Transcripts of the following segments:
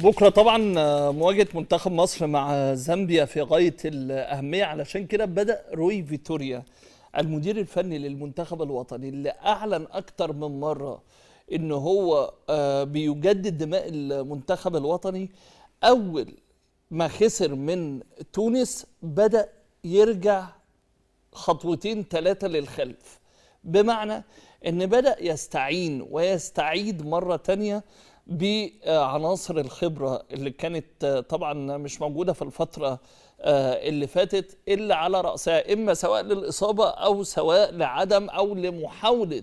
بكرة طبعا مواجهة منتخب مصر مع زامبيا في غاية الأهمية. علشان كده بدأ روي فيتوريا المدير الفني للمنتخب الوطني اللي أعلن أكتر من مرة إن هو بيجدد دماء المنتخب الوطني. أول ما خسر من تونس بدأ يرجع خطوتين ثلاثة للخلف، بمعنى ان بدأ يستعين ويستعيد مرة تانية بعناصر الخبرة اللي كانت طبعا مش موجودة في الفترة اللي فاتت، اللي على رأسها اما سواء للإصابة او سواء لعدم او لمحاولة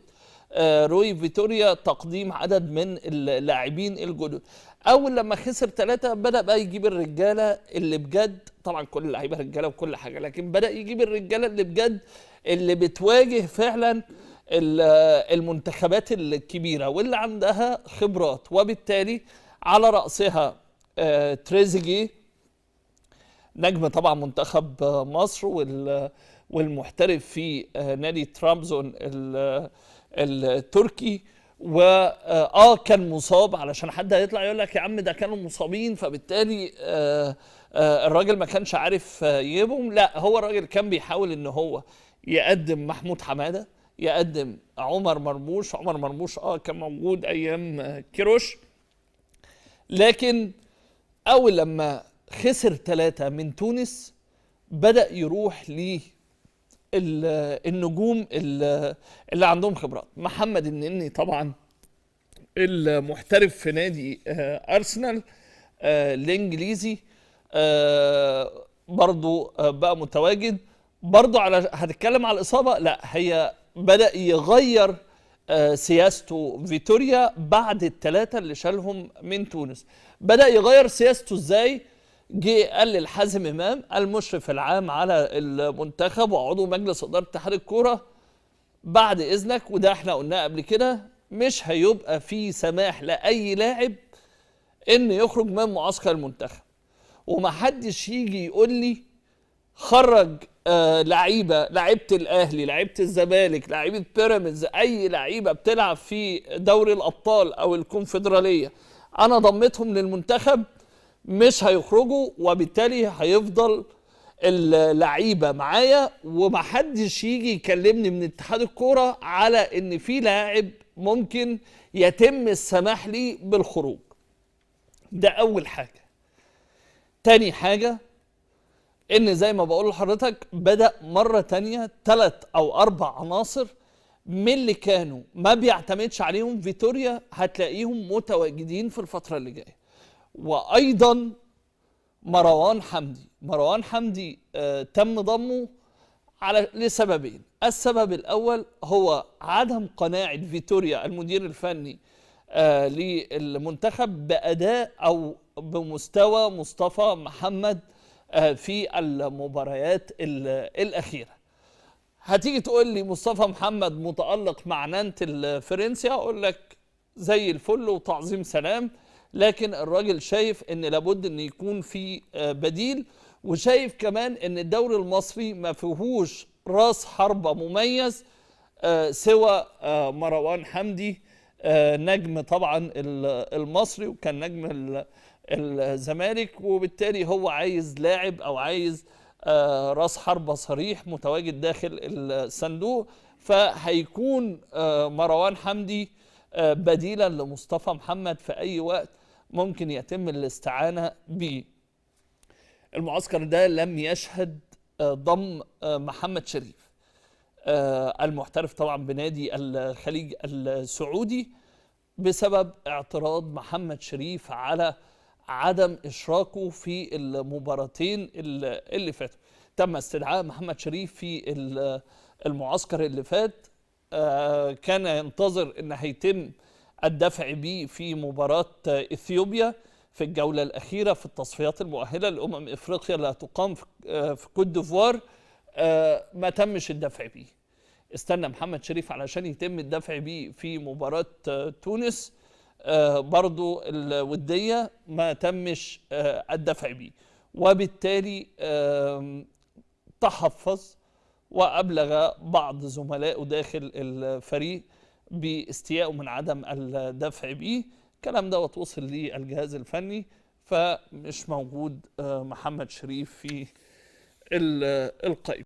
روي فيتوريا تقديم عدد من اللاعبين الجدد. اول لما خسر ثلاثة بدأ بقى يجيب الرجالة اللي بجد، طبعا كل اللعيبة رجالة وكل حاجة، لكن بدأ يجيب الرجالة اللي بجد اللي بتواجه فعلا المنتخبات الكبيرة واللي عندها خبرات، وبالتالي على رأسها تريزيجيه نجم طبعا منتخب مصر والمحترف في نادي ترابزون التركي. كان مصاب، علشان حد هيطلع يقول لك يا عم ده كانوا مصابين فبالتالي الراجل ما كانش عارف يجيبهم. لا، هو الراجل كان بيحاول ان هو يقدم محمود حمادة، يقدم عمر مرموش كان موجود ايام كيروش، لكن اول لما خسر ثلاثة من تونس بدأ يروح النجوم اللي عندهم خبرات. محمد النني طبعا المحترف في نادي أرسنال الانجليزي برضو بقى متواجد. برضو هتتكلم على الإصابة، لا هي بدأ يغير سياسته فيتوريا بعد الثلاثة اللي شالهم من تونس. بدأ يغير سياسته ازاي؟ جه قال للحازم امام المشرف العام على المنتخب وعضو مجلس اداره اتحاد الكوره، بعد اذنك، وده احنا قلناه قبل كده، مش هيبقى في سماح لاي لاعب ان يخرج من معسكر المنتخب، ومحدش يجي يقول لي خرج لعيبه الاهلي، لعيبه الزمالك، لعيبه بيراميدز، اي لعيبه بتلعب في دوري الابطال او الكونفدراليه انا ضمتهم للمنتخب مش هيخرجوا، وبالتالي هيفضل اللعيبه معايا، ومحدش يجي يكلمني من اتحاد الكوره على ان في لاعب ممكن يتم السماح لي بالخروج. ده اول حاجه. تاني حاجه ان زي ما بقول لحضرتك بدأ مرة تانية 3 أو 4 عناصر من اللي كانوا ما بيعتمدش عليهم فيتوريا هتلاقيهم متواجدين في الفترة اللي جاية. وأيضا مروان حمدي تم ضمه لسببين. السبب الأول هو عدم قناعة فيتوريا المدير الفني للمنتخب بأداء أو بمستوى مصطفى محمد في المباريات الأخيرة. هتيجي تقول لي مصطفى محمد متألق مع نانت الفرنسي، أقول لك زي الفل وتعظيم سلام، لكن الراجل شايف ان لابد ان يكون في بديل، وشايف كمان ان الدوري المصري ما فيهوش راس حربة مميز سوى مروان حمدي نجم طبعا المصري، وكان نجم الزمالك، وبالتالي هو عايز لاعب او عايز راس حربة صريح متواجد داخل الصندوق، فهيكون مروان حمدي بديلا لمصطفى محمد في اي وقت ممكن يتم الاستعانة به. المعسكر ده لم يشهد ضم محمد شريف المحترف طبعا بنادي الخليج السعودي بسبب اعتراض محمد شريف على عدم اشراكه في المباراتين اللي فاتوا. تم استدعاء محمد شريف في المعسكر اللي فات، كان ينتظر ان هيتم الدفع به في مباراة اثيوبيا في الجولة الأخيرة في التصفيات المؤهلة لأمم إفريقيا اللي هتقام في كوت ديفوار. ما تمش الدفع به. استنى محمد شريف علشان يتم الدفع به في مباراة تونس برضو الودية، ما تمش الدفع به، وبالتالي تحفظ وأبلغ بعض زملائه داخل الفريق باستيائه من عدم الدفع به. الكلام ده وصل للجهاز الفني فمش موجود محمد شريف في القائمة.